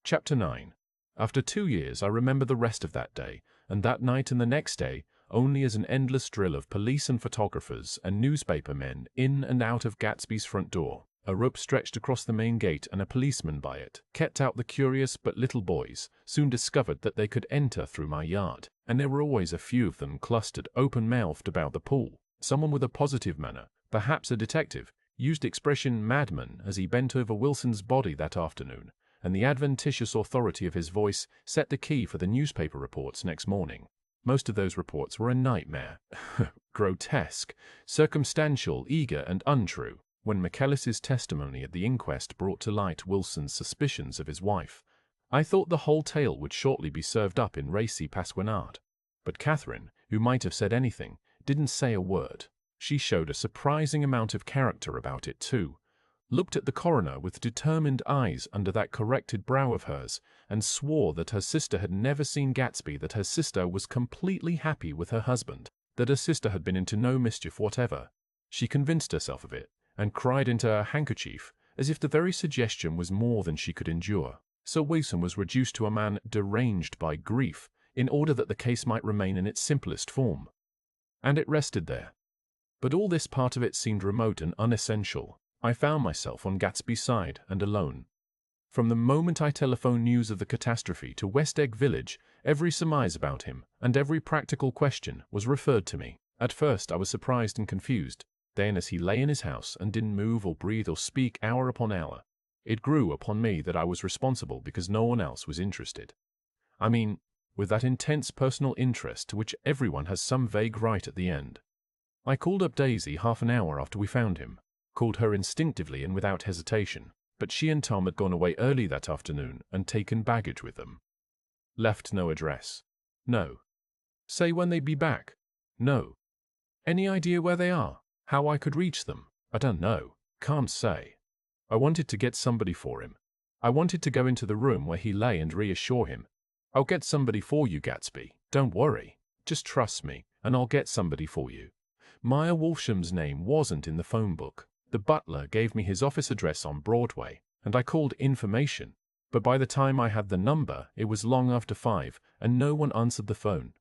Chapter 9. After 2 years, I remember the rest of that day, and that night and the next day, only as an endless drill of police and photographers and newspaper men in and out of Gatsby's front door. A rope stretched across the main gate and a policeman by it kept out the curious but little boys, soon discovered that they could enter through my yard, and there were always a few of them clustered open-mouthed about the pool. Someone with a positive manner, perhaps a detective, used expression madman as he bent over Wilson's body that afternoon, and the adventitious authority of his voice set the key for the newspaper reports next morning. Most of those reports were a nightmare, grotesque, circumstantial, eager, and untrue. When McAllis's testimony at the inquest brought to light Wilson's suspicions of his wife, I thought the whole tale would shortly be served up in racy pasquinade. But Catherine, who might have said anything, didn't say a word. She showed a surprising amount of character about it too, looked at the coroner with determined eyes under that corrected brow of hers, and swore that her sister had never seen Gatsby, that her sister was completely happy with her husband, that her sister had been into no mischief whatever. She convinced herself of it, and cried into her handkerchief, as if the very suggestion was more than she could endure. So Wilson was reduced to a man deranged by grief, in order that the case might remain in its simplest form. And it rested there. But all this part of it seemed remote and unessential. I found myself on Gatsby's side and alone. From the moment I telephoned news of the catastrophe to West Egg Village, every surmise about him and every practical question was referred to me. At first I was surprised and confused. Then, as he lay in his house and didn't move or breathe or speak hour upon hour, it grew upon me that I was responsible because no one else was interested. I mean, with that intense personal interest to which everyone has some vague right at the end. I called up Daisy half an hour after we found him, called her instinctively and without hesitation, but she and Tom had gone away early that afternoon and taken baggage with them. Left no address. No. Say when they'd be back. No. Any idea where they are? How I could reach them? I don't know. Can't say. I wanted to get somebody for him. I wanted to go into the room where he lay and reassure him. I'll get somebody for you, Gatsby. Don't worry. Just trust me, and I'll get somebody for you. Meyer Wolfsham's name wasn't in the phone book. The butler gave me his office address on Broadway, and I called information. But by the time I had the number, it was long after 5, and no one answered the phone.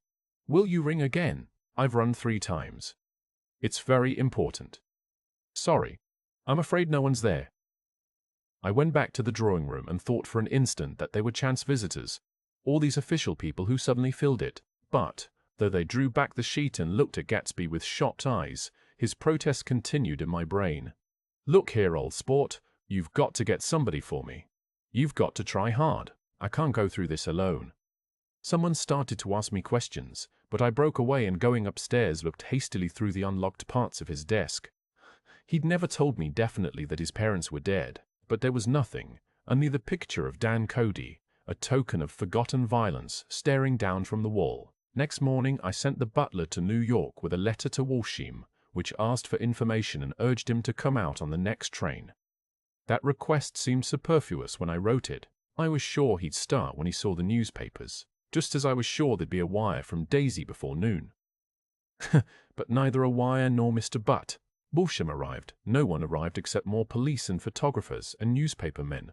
Will you ring again? I've run 3 times. It's very important. Sorry. I'm afraid no one's there. I went back to the drawing room and thought for an instant that they were chance visitors, all these official people who suddenly filled it. But, though they drew back the sheet and looked at Gatsby with shocked eyes, his protest continued in my brain. Look here, old sport, you've got to get somebody for me. You've got to try hard. I can't go through this alone. Someone started to ask me questions, but I broke away and going upstairs looked hastily through the unlocked parts of his desk. He'd never told me definitely that his parents were dead, but there was nothing, only the picture of Dan Cody, a token of forgotten violence, staring down from the wall. Next morning I sent the butler to New York with a letter to Wolsham, which asked for information and urged him to come out on the next train. That request seemed superfluous when I wrote it. I was sure he'd start when he saw the newspapers, just as I was sure there'd be a wire from Daisy before noon. But neither a wire nor Mr. Butt. Wolsham arrived. No one arrived except more police and photographers and newspaper men.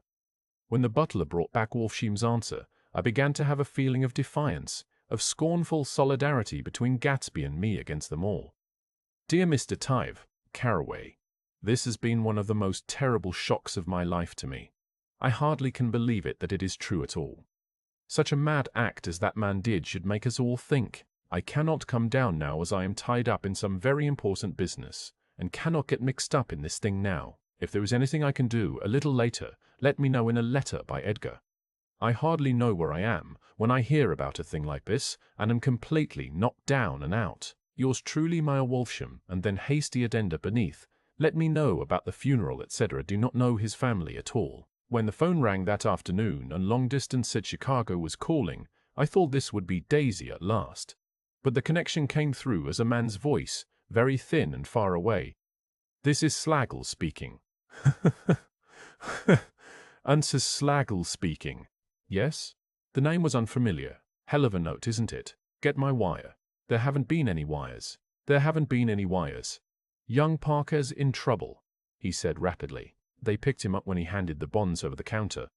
When the butler brought back Wolsham's answer, I began to have a feeling of defiance, of scornful solidarity between Gatsby and me against them all. Dear Mr. Tive, Caraway, this has been one of the most terrible shocks of my life to me. I hardly can believe it that it is true at all. Such a mad act as that man did should make us all think. I cannot come down now as I am tied up in some very important business, and cannot get mixed up in this thing now. If there is anything I can do a little later, let me know in a letter by Edgar. I hardly know where I am when I hear about a thing like this, and am completely knocked down and out. Yours truly, Meyer Wolsham, and then hasty addenda beneath. Let me know about the funeral, etc. Do not know his family at all. When the phone rang that afternoon and long distance at Chicago was calling, I thought this would be Daisy at last. But the connection came through as a man's voice, very thin and far away. This is Slagle speaking. Answers Slagle speaking. Yes? The name was unfamiliar. Hell of a note, isn't it? Get my wire. There haven't been any wires. There haven't been any wires. Young Parker's in trouble, he said rapidly. They picked him up when he handed the bonds over the counter.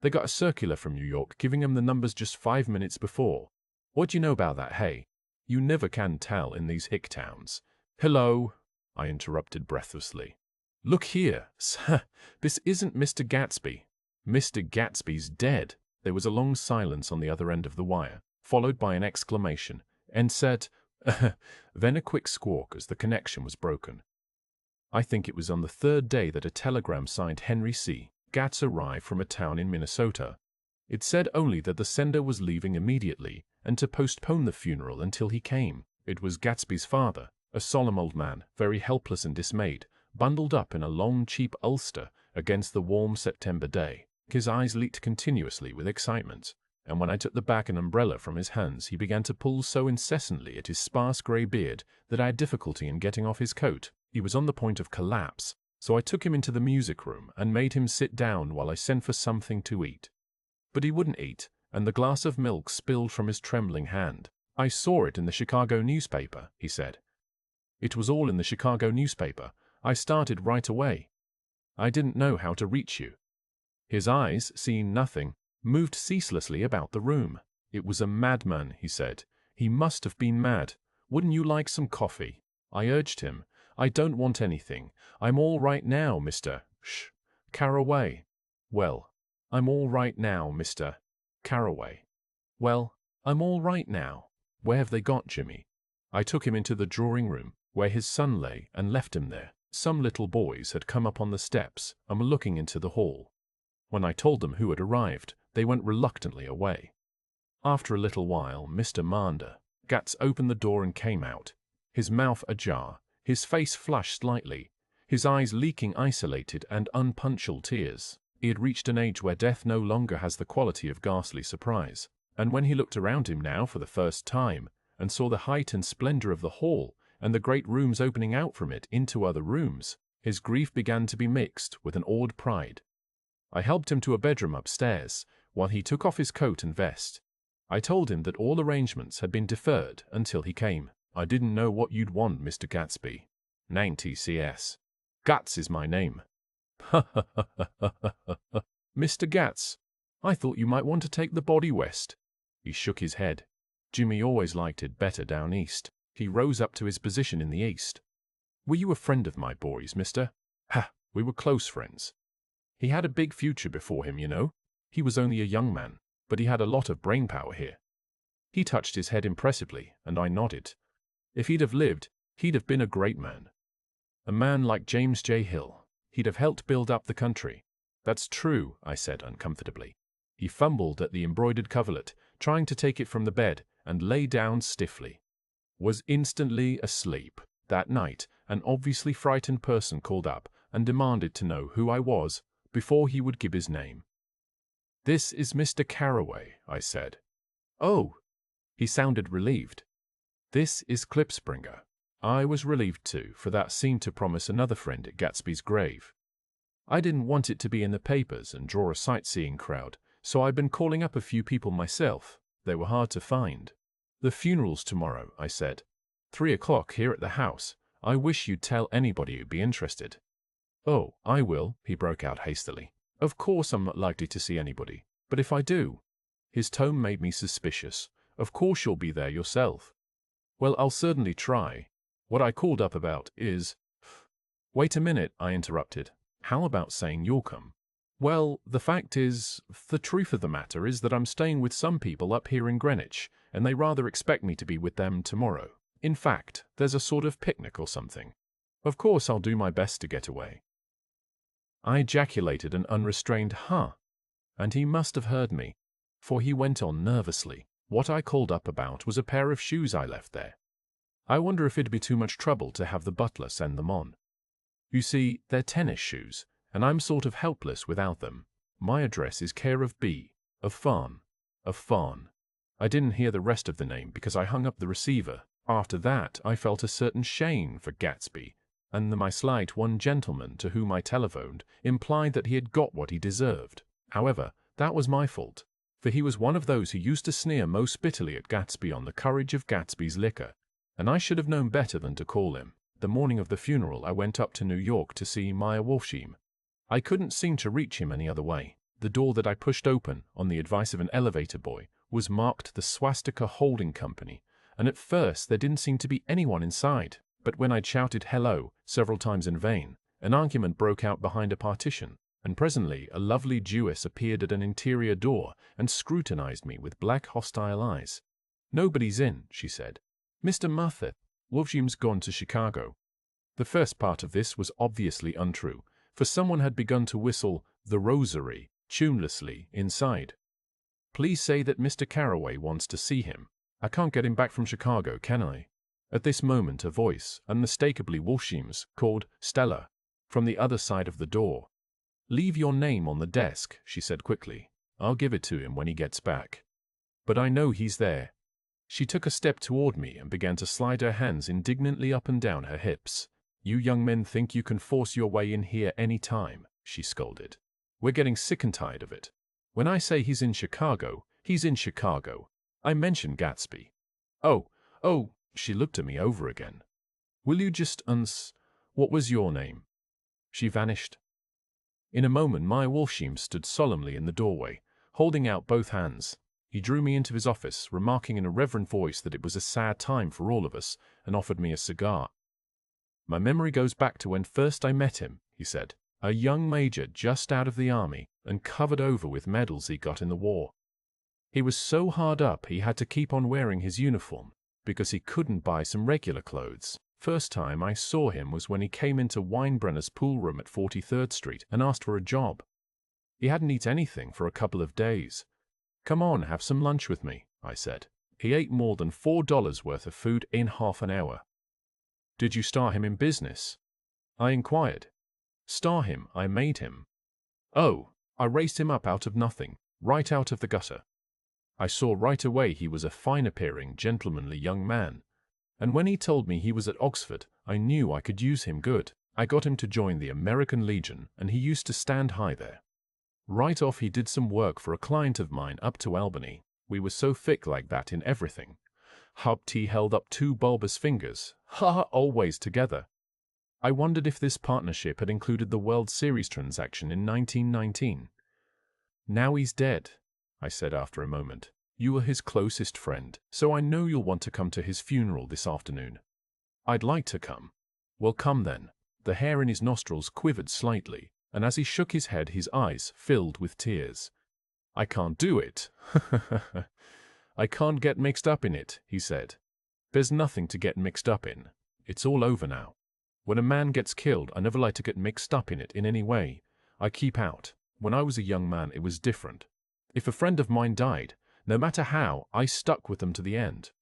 They got a circular from New York giving them the numbers just 5 minutes before. What do you know about that, hey? You never can tell in these hick towns. Hello, I interrupted breathlessly. Look here, sir, this isn't Mr. Gatsby. Mr. Gatsby's dead. There was a long silence on the other end of the wire, followed by an exclamation, and said, then a quick squawk as the connection was broken. I think it was on the third day that a telegram signed Henry C. Gats arrived from a town in Minnesota. It said only that the sender was leaving immediately and to postpone the funeral until he came. It was Gatsby's father, a solemn old man, very helpless and dismayed, bundled up in a long, cheap ulster against the warm September day. His eyes leaked continuously with excitement, and when I took the bag and umbrella from his hands, he began to pull so incessantly at his sparse grey beard that I had difficulty in getting off his coat. He was on the point of collapse, so I took him into the music room and made him sit down while I sent for something to eat. But he wouldn't eat, and the glass of milk spilled from his trembling hand. I saw it in the Chicago newspaper, he said. It was all in the Chicago newspaper. I started right away. I didn't know how to reach you. His eyes, seeing nothing, moved ceaselessly about the room. It was a madman, he said. He must have been mad. Wouldn't you like some coffee? I urged him. I don't want anything. I'm all right now, Mr. Carraway. Well, I'm all right now, Mr. Carraway. Well, I'm all right now. Where have they got Jimmy? I took him into the drawing room, where his son lay, and left him there. Some little boys had come up on the steps and were looking into the hall. When I told them who had arrived, they went reluctantly away. After a little while, Mr. Mander Gats opened the door and came out, his mouth ajar, his face flushed slightly, his eyes leaking isolated and unpunctual tears. He had reached an age where death no longer has the quality of ghastly surprise, and when he looked around him now for the first time, and saw the height and splendor of the hall, and the great rooms opening out from it into other rooms, his grief began to be mixed with an awed pride. I helped him to a bedroom upstairs, while he took off his coat and vest. I told him that all arrangements had been deferred until he came. I didn't know what you'd want, Mr. Gatsby. Name TCS. Gats is my name. Ha ha ha ha ha ha. Mr. Gats, I thought you might want to take the body west. He shook his head. Jimmy always liked it better down east. He rose up to his position in the east. Were you a friend of my boy's, mister? Ha, we were close friends. He had a big future before him, you know. He was only a young man, but he had a lot of brain power here. He touched his head impressively, and I nodded. If he'd have lived, he'd have been a great man. A man like James J. Hill. He'd have helped build up the country. That's true, I said uncomfortably. He fumbled at the embroidered coverlet, trying to take it from the bed, and lay down stiffly. Was instantly asleep. That night, an obviously frightened person called up and demanded to know who I was before he would give his name. This is Mr. Carraway, I said. Oh, he sounded relieved. This is Klipspringer. I was relieved too, for that seemed to promise another friend at Gatsby's grave. I didn't want it to be in the papers and draw a sightseeing crowd, so I'd been calling up a few people myself. They were hard to find. The funeral's tomorrow, I said. 3 o'clock here at the house. I wish you'd tell anybody who'd be interested. Oh, I will, he broke out hastily. Of course I'm not likely to see anybody, but if I do. His tone made me suspicious. Of course you'll be there yourself. Well, I'll certainly try. What I called up about is… Wait a minute, I interrupted. How about saying you'll come? Well, the fact is, the truth of the matter is that I'm staying with some people up here in Greenwich, and they rather expect me to be with them tomorrow. In fact, there's a sort of picnic or something. Of course I'll do my best to get away. I ejaculated an unrestrained "huh," and he must have heard me, for he went on nervously. What I called up about was a pair of shoes I left there. I wonder if it'd be too much trouble to have the butler send them on. You see, they're tennis shoes, and I'm sort of helpless without them. My address is care of B, of Farn. I didn't hear the rest of the name because I hung up the receiver. After that, I felt a certain shame for Gatsby, and my slight one gentleman to whom I telephoned implied that he had got what he deserved. However, that was my fault, for he was one of those who used to sneer most bitterly at Gatsby on the courage of Gatsby's liquor, and I should have known better than to call him. The morning of the funeral I went up to New York to see Meyer Wolfsheim. I couldn't seem to reach him any other way. The door that I pushed open, on the advice of an elevator boy, was marked the Swastika Holding Company, and at first there didn't seem to be anyone inside. But when I'd shouted hello several times in vain, an argument broke out behind a partition, and presently a lovely Jewess appeared at an interior door and scrutinized me with black hostile eyes. "Nobody's in," she said. "Mr. Muffet, Wolfsheim's gone to Chicago." The first part of this was obviously untrue, for someone had begun to whistle "The Rosary" tunelessly inside. "Please say that Mr. Carraway wants to see him. I can't get him back from Chicago, can I?" At this moment a voice, unmistakably Wolfsheim's, called "Stella," from the other side of the door. "Leave your name on the desk," she said quickly. "I'll give it to him when he gets back. But I know he's there." She took a step toward me and began to slide her hands indignantly up and down her hips. "You young men think you can force your way in here any time," she scolded. "We're getting sick and tired of it. When I say he's in Chicago, he's in Chicago. I mentioned Gatsby." Oh, she looked at me over again. "Will you just what was your name?" She vanished. In a moment my Wolfsheim stood solemnly in the doorway, holding out both hands. He drew me into his office, remarking in a reverent voice that it was a sad time for all of us, and offered me a cigar. "My memory goes back to when first I met him," he said, "a young major just out of the army and covered over with medals he got in the war. He was so hard up he had to keep on wearing his uniform because he couldn't buy some regular clothes. First time I saw him was when he came into Weinbrenner's pool room at 43rd Street and asked for a job. He hadn't eaten anything for a couple of days. 'Come on, have some lunch with me,' I said. He ate more than $4 worth of food in half an hour." "Did you star him in business?" I inquired. "Star him, I made him. Oh, I raised him up out of nothing, right out of the gutter. I saw right away he was a fine-appearing, gentlemanly young man, and when he told me he was at Oxford, I knew I could use him good. I got him to join the American Legion, and he used to stand high there. Right off he did some work for a client of mine up to Albany. We were so thick like that in everything. Hubty held up two bulbous fingers, always together. I wondered if this partnership had included the World Series transaction in 1919. "Now he's dead," I said after a moment. "You were his closest friend, so I know you'll want to come to his funeral this afternoon." "I'd like to come." "Well, come then." The hair in his nostrils quivered slightly, and as he shook his head his eyes filled with tears. "I can't do it." "I can't get mixed up in it," he said. "There's nothing to get mixed up in. It's all over now. When a man gets killed, I never like to get mixed up in it in any way. I keep out. When I was a young man, it was different. If a friend of mine died, no matter how, I stuck with them to the end.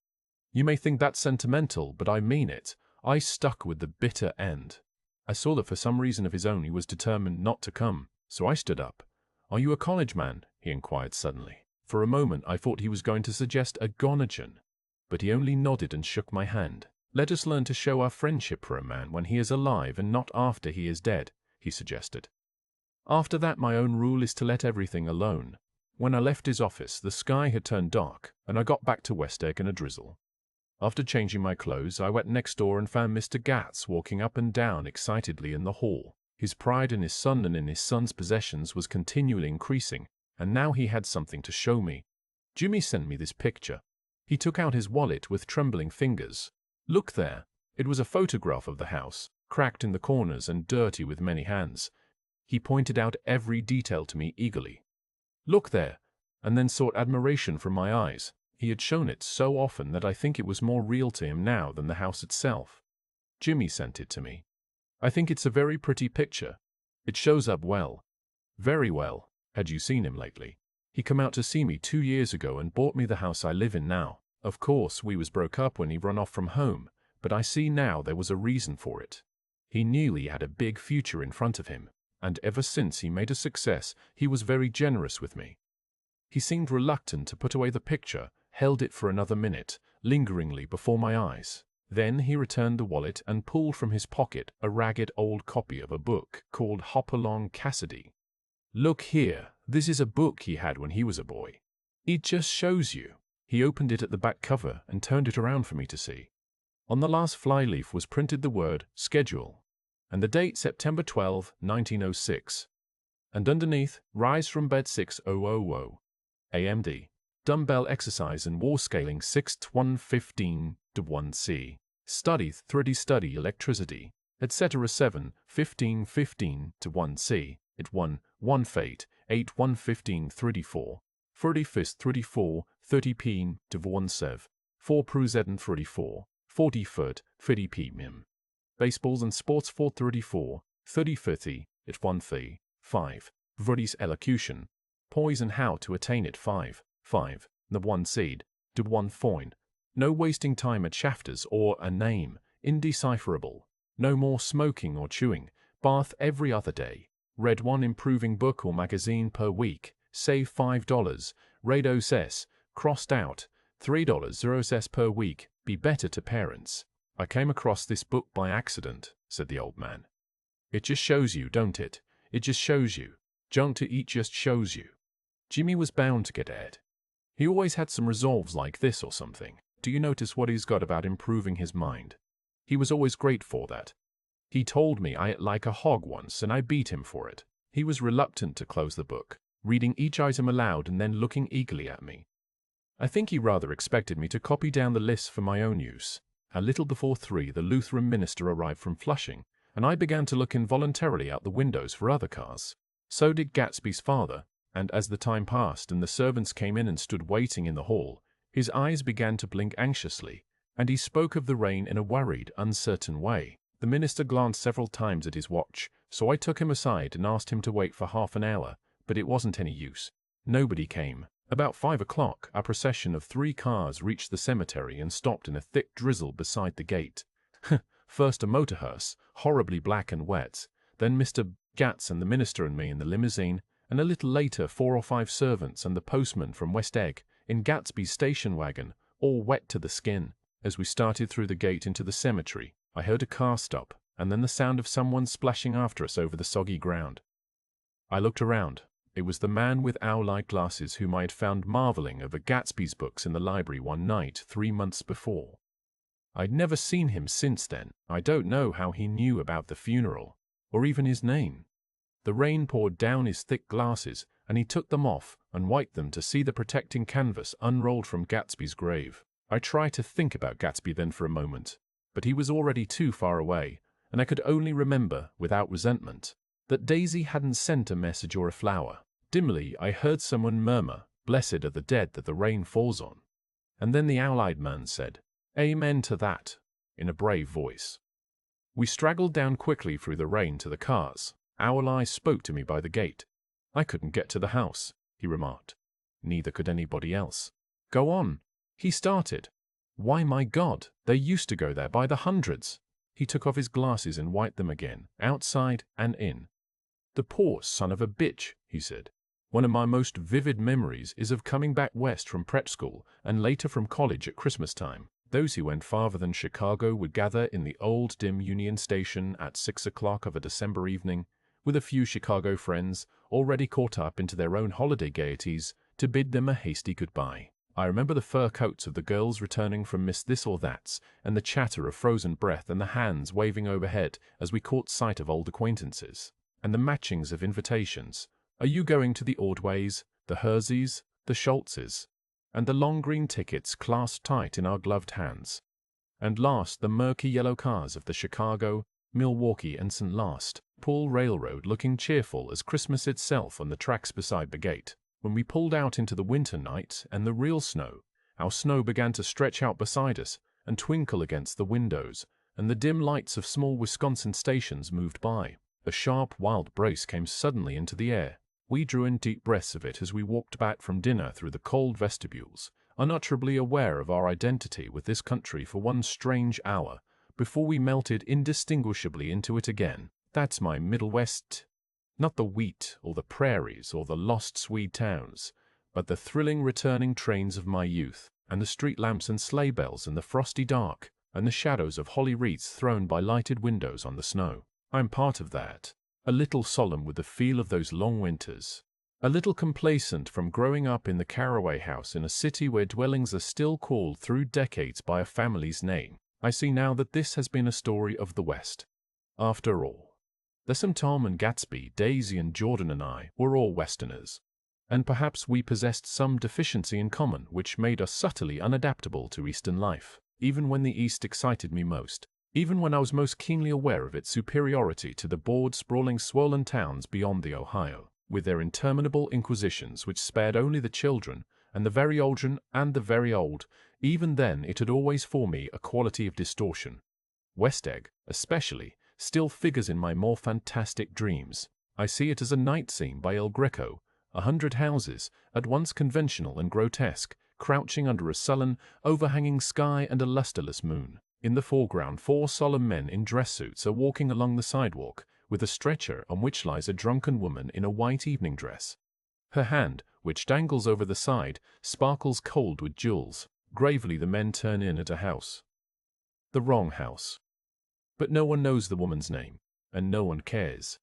You may think that's sentimental, but I mean it. I stuck with the bitter end." I saw that for some reason of his own he was determined not to come, so I stood up. "Are you a college man?" he inquired suddenly. For a moment I thought he was going to suggest a gonagon, but he only nodded and shook my hand. "Let us learn to show our friendship for a man when he is alive and not after he is dead," he suggested. After that my own rule is to let everything alone. When I left his office, the sky had turned dark, and I got back to West Egg in a drizzle. After changing my clothes, I went next door and found Mr. Gatz walking up and down excitedly in the hall. His pride in his son and in his son's possessions was continually increasing, and now he had something to show me. "Jimmy sent me this picture." He took out his wallet with trembling fingers. "Look there." It was a photograph of the house, cracked in the corners and dirty with many hands. He pointed out every detail to me eagerly. "Look there," and then sought admiration from my eyes. He had shown it so often that I think it was more real to him now than the house itself. "Jimmy sent it to me. I think it's a very pretty picture. It shows up well. Very well. Had you seen him lately? He come out to see me 2 years ago and bought me the house I live in now. Of course, we was broke up when he run off from home, but I see now there was a reason for it. He knew he had a big future in front of him, and ever since he made a success, he was very generous with me." He seemed reluctant to put away the picture, held it for another minute, lingeringly before my eyes. Then he returned the wallet and pulled from his pocket a ragged old copy of a book called Hopalong Cassidy. "Look here, this is a book he had when he was a boy. It just shows you." He opened it at the back cover and turned it around for me to see. On the last flyleaf was printed the word "Schedule," and the date September 12, 1906. And underneath, rise from bed 6000 AMD. Dumbbell exercise and war scaling 6-1-15 to 1C. Study 30 study electricity, etc. 7-15-15 to 1C. It 1 fate 8-1-15 34. 35th 34 30 p to 1 sev. 4 pruzeden 34. 40 foot 50 p mim. Baseballs and sports 434 30 50 it 1 fee 5. Verdi's elocution. Poison how to attain it 5. The 1 seed to 1 foin. No wasting time at shafters or a name indecipherable. No more smoking or chewing. Bath every other day. Read 1 improving book or magazine per week. Save $5. Rados S. Crossed out. $3 per week. Be better to parents. I came across this book by accident, said the old man. It just shows you, don't it? It just shows you. Junk to eat just shows you. Jimmy was bound to get ahead. He always had some resolves like this or something. Do you notice what he's got about improving his mind? He was always great for that. He told me I ate like a hog once and I beat him for it. He was reluctant to close the book, reading each item aloud and then looking eagerly at me. I think he rather expected me to copy down the list for my own use. A little before 3, the Lutheran minister arrived from Flushing, and I began to look involuntarily out the windows for other cars. So did Gatsby's father, and as the time passed and the servants came in and stood waiting in the hall, his eyes began to blink anxiously, and he spoke of the rain in a worried, uncertain way. The minister glanced several times at his watch, so I took him aside and asked him to wait for half an hour, but it wasn't any use. Nobody came. About 5 o'clock, a procession of 3 cars reached the cemetery and stopped in a thick drizzle beside the gate. First a motor hearse, horribly black and wet, then Mr. Gats and the minister and me in the limousine, and a little later 4 or 5 servants and the postman from West Egg in Gatsby's station wagon, all wet to the skin. As we started through the gate into the cemetery, I heard a car stop, and then the sound of someone splashing after us over the soggy ground. I looked around. It was the man with owl-like glasses whom I had found marveling over Gatsby's books in the library one night 3 months before. I'd never seen him since then. I don't know how he knew about the funeral, or even his name. The rain poured down his thick glasses, and he took them off and wiped them to see the protecting canvas unrolled from Gatsby's grave. I tried to think about Gatsby then for a moment, but he was already too far away, and I could only remember, without resentment, that Daisy hadn't sent a message or a flower. Dimly, I heard someone murmur, "Blessed are the dead that the rain falls on." And then the owl-eyed man said, "Amen to that," in a brave voice. We straggled down quickly through the rain to the cars. Owl Eye spoke to me by the gate. "I couldn't get to the house," he remarked. Neither could anybody else. "Go on," he started. "Why, my God, they used to go there by the hundreds." He took off his glasses and wiped them again, outside and in. "The poor son of a bitch," he said. "One of my most vivid memories is of coming back west from prep school and later from college at Christmas time. Those who went farther than Chicago would gather in the old dim Union Station at 6 o'clock of a December evening, with a few Chicago friends already caught up into their own holiday gaieties, to bid them a hasty goodbye. I remember the fur coats of the girls returning from Miss This or That's, and the chatter of frozen breath and the hands waving overhead as we caught sight of old acquaintances, and the matchings of invitations. "Are you going to the Ordways, the Herzeys, the Schultzes?" And the long green tickets clasped tight in our gloved hands. And last, the murky yellow cars of the Chicago, Milwaukee, and St. Paul Railroad looking cheerful as Christmas itself on the tracks beside the gate. When we pulled out into the winter night and the real snow, our snow began to stretch out beside us and twinkle against the windows, and the dim lights of small Wisconsin stations moved by. A sharp, wild breeze came suddenly into the air. We drew in deep breaths of it as we walked back from dinner through the cold vestibules, unutterably aware of our identity with this country for one strange hour, before we melted indistinguishably into it again. That's my Middle West. Not the wheat or the prairies or the lost Swede towns, but the thrilling returning trains of my youth, and the street lamps and sleigh bells in the frosty dark, and the shadows of holly wreaths thrown by lighted windows on the snow. I'm part of that, a little solemn with the feel of those long winters, a little complacent from growing up in the Caraway house in a city where dwellings are still called through decades by a family's name. I see now that this has been a story of the West, after all. There's some Tom and Gatsby, Daisy and Jordan and I were all Westerners. And perhaps we possessed some deficiency in common which made us subtly unadaptable to Eastern life, even when the East excited me most, even when I was most keenly aware of its superiority to the bored, sprawling, swollen towns beyond the Ohio, with their interminable inquisitions which spared only the children, and the very old. Even then it had always for me a quality of distortion. West Egg, especially, still figures in my more fantastic dreams. I see it as a night scene by El Greco, 100 houses, at once conventional and grotesque, crouching under a sullen, overhanging sky and a lusterless moon. In the foreground, 4 solemn men in dress suits are walking along the sidewalk, with a stretcher on which lies a drunken woman in a white evening dress. Her hand, which dangles over the side, sparkles cold with jewels. Gravely the men turn in at a house. The wrong house. But no one knows the woman's name, and no one cares.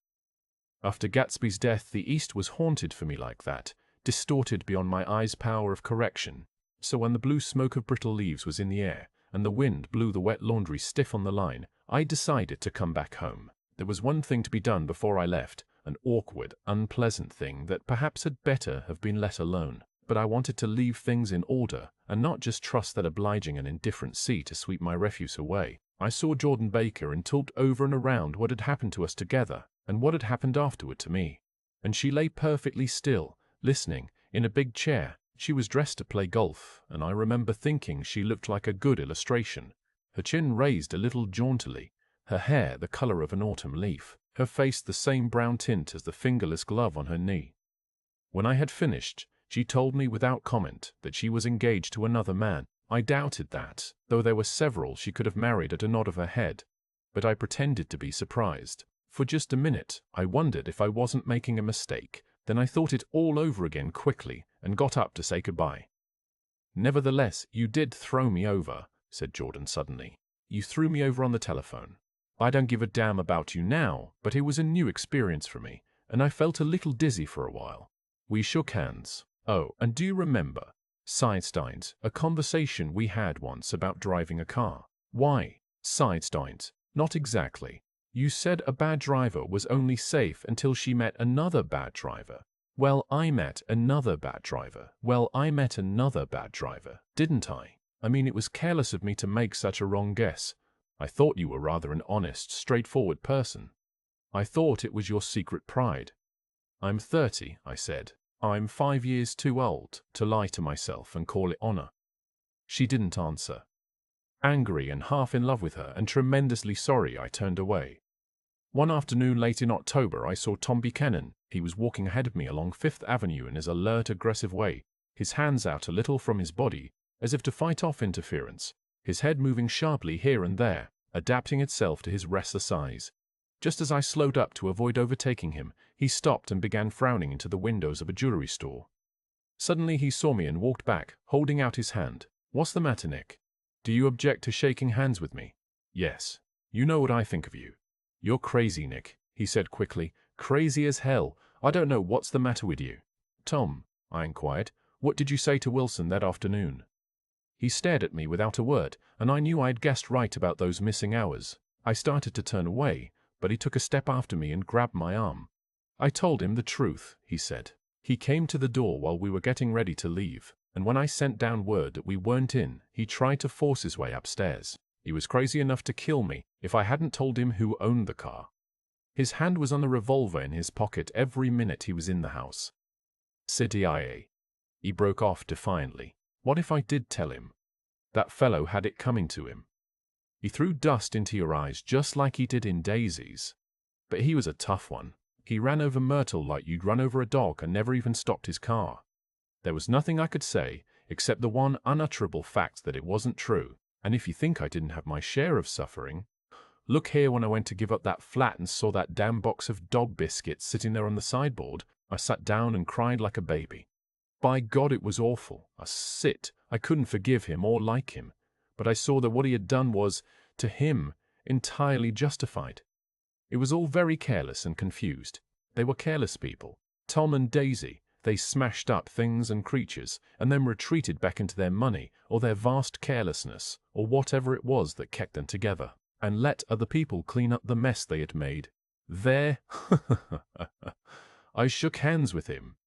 After Gatsby's death, the East was haunted for me like that, distorted beyond my eyes' power of correction. So when the blue smoke of brittle leaves was in the air, and the wind blew the wet laundry stiff on the line, I decided to come back home. There was one thing to be done before I left, an awkward, unpleasant thing that perhaps had better have been let alone. But I wanted to leave things in order, and not just trust that obliging and indifferent sea to sweep my refuse away. I saw Jordan Baker and talked over and around what had happened to us together, and what had happened afterward to me. And she lay perfectly still, listening, in a big chair. She was dressed to play golf, and I remember thinking she looked like a good illustration. Her chin raised a little jauntily, her hair the color of an autumn leaf, her face the same brown tint as the fingerless glove on her knee. When I had finished, she told me without comment that she was engaged to another man. I doubted that, though there were several she could have married at a nod of her head, but I pretended to be surprised. For just a minute, I wondered if I wasn't making a mistake. Then I thought it all over again quickly and got up to say goodbye. "Nevertheless, you did throw me over," said Jordan suddenly. "You threw me over on the telephone. I don't give a damn about you now, but it was a new experience for me, and I felt a little dizzy for a while." We shook hands. "Oh, and do you remember," sighed Steins, "a conversation we had once about driving a car?" "Why?" sighed Steins. "Not exactly. You said a bad driver was only safe until she met another bad driver. Well, I met another bad driver. Didn't I? I mean, it was careless of me to make such a wrong guess. I thought you were rather an honest, straightforward person. I thought it was your secret pride." "I'm 30, I said. "I'm 5 years too old to lie to myself and call it honor." She didn't answer. Angry and half in love with her and tremendously sorry, I turned away. One afternoon late in October, I saw Tom Buchanan. He was walking ahead of me along Fifth Avenue in his alert, aggressive way, his hands out a little from his body, as if to fight off interference, his head moving sharply here and there, adapting itself to his restless eyes. Just as I slowed up to avoid overtaking him, he stopped and began frowning into the windows of a jewelry store. Suddenly he saw me and walked back, holding out his hand. "What's the matter, Nick? Do you object to shaking hands with me?" "Yes. You know what I think of you." "You're crazy, Nick," he said quickly. "Crazy as hell. I don't know what's the matter with you." "Tom," I inquired, "what did you say to Wilson that afternoon?" He stared at me without a word, and I knew I'd guessed right about those missing hours. I started to turn away, but he took a step after me and grabbed my arm. "I told him the truth," he said. "He came to the door while we were getting ready to leave, and when I sent down word that we weren't in, he tried to force his way upstairs. He was crazy enough to kill me if I hadn't told him who owned the car. His hand was on the revolver in his pocket every minute he was in the house." "CIA." He broke off defiantly. "What if I did tell him? That fellow had it coming to him. He threw dust into your eyes just like he did in Daisy's. But he was a tough one. He ran over Myrtle like you'd run over a dog and never even stopped his car. There was nothing I could say, except the one unutterable fact that it wasn't true. And if you think I didn't have my share of suffering, look here, when I went to give up that flat and saw that damn box of dog biscuits sitting there on the sideboard, I sat down and cried like a baby. By God, it was awful. I couldn't forgive him or like him. But I saw that what he had done was, to him, entirely justified. It was all very careless and confused. They were careless people. Tom and Daisy. They smashed up things and creatures, and then retreated back into their money, or their vast carelessness, or whatever it was that kept them together, and let other people clean up the mess they had made. There, I shook hands with him.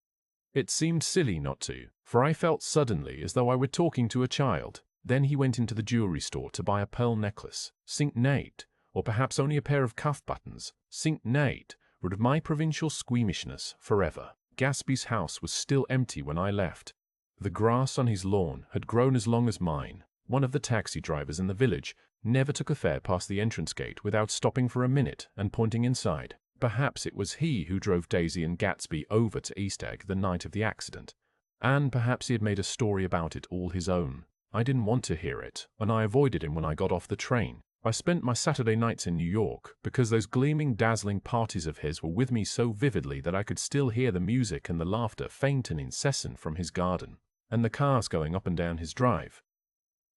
It seemed silly not to, for I felt suddenly as though I were talking to a child. Then he went into the jewelry store to buy a pearl necklace, cinque-nate, or perhaps only a pair of cuff buttons, cinque-nate, rid of my provincial squeamishness forever. Gatsby's house was still empty when I left. The grass on his lawn had grown as long as mine. One of the taxi drivers in the village never took a fare past the entrance gate without stopping for a minute and pointing inside. Perhaps it was he who drove Daisy and Gatsby over to Eastagg the night of the accident, and perhaps he had made a story about it all his own. I didn't want to hear it, and I avoided him when I got off the train. I spent my Saturday nights in New York because those gleaming, dazzling parties of his were with me so vividly that I could still hear the music and the laughter faint and incessant from his garden, and the cars going up and down his drive.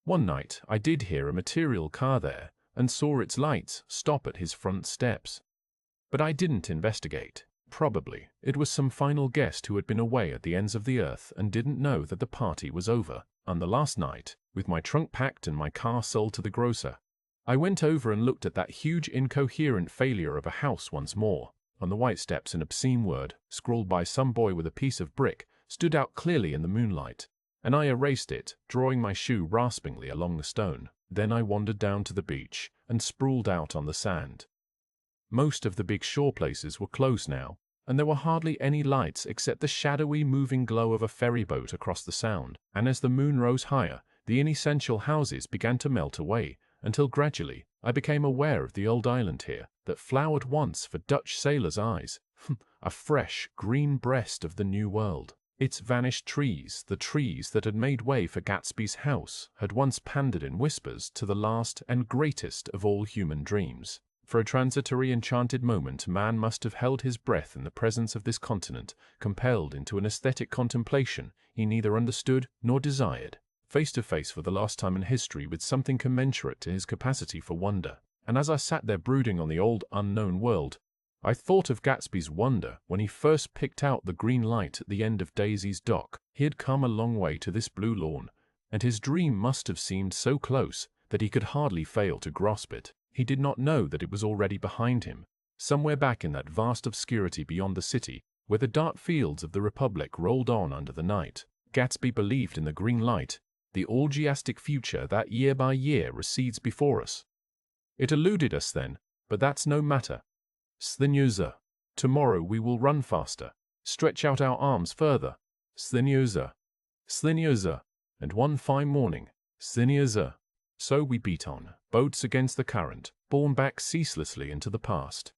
One night I did hear a material car there, and saw its lights stop at his front steps. But I didn't investigate. Probably it was some final guest who had been away at the ends of the earth and didn't know that the party was over. On the last night, with my trunk packed and my car sold to the grocer, I went over and looked at that huge incoherent failure of a house once more. On the white steps an obscene word, scrawled by some boy with a piece of brick, stood out clearly in the moonlight, and I erased it, drawing my shoe raspingly along the stone. Then I wandered down to the beach and sprawled out on the sand. Most of the big shore places were closed now, and there were hardly any lights except the shadowy moving glow of a ferry boat across the sound. And as the moon rose higher, the inessential houses began to melt away, until gradually I became aware of the old island here that flowered once for Dutch sailors' eyes, a fresh, green breast of the New World. Its vanished trees, the trees that had made way for Gatsby's house, had once pandered in whispers to the last and greatest of all human dreams. For a transitory enchanted moment man must have held his breath in the presence of this continent, compelled into an aesthetic contemplation he neither understood nor desired, face to face for the last time in history with something commensurate to his capacity for wonder. And as I sat there brooding on the old unknown world, I thought of Gatsby's wonder when he first picked out the green light at the end of Daisy's dock. He had come a long way to this blue lawn, and his dream must have seemed so close that he could hardly fail to grasp it. He did not know that it was already behind him, somewhere back in that vast obscurity beyond the city, where the dark fields of the Republic rolled on under the night. Gatsby believed in the green light, the orgiastic future that year by year recedes before us. It eluded us then, but that's no matter. Slineuza. Tomorrow we will run faster, stretch out our arms further. Slineuza. Slineuza. And one fine morning, Slineuza. So we beat on, boats against the current, borne back ceaselessly into the past.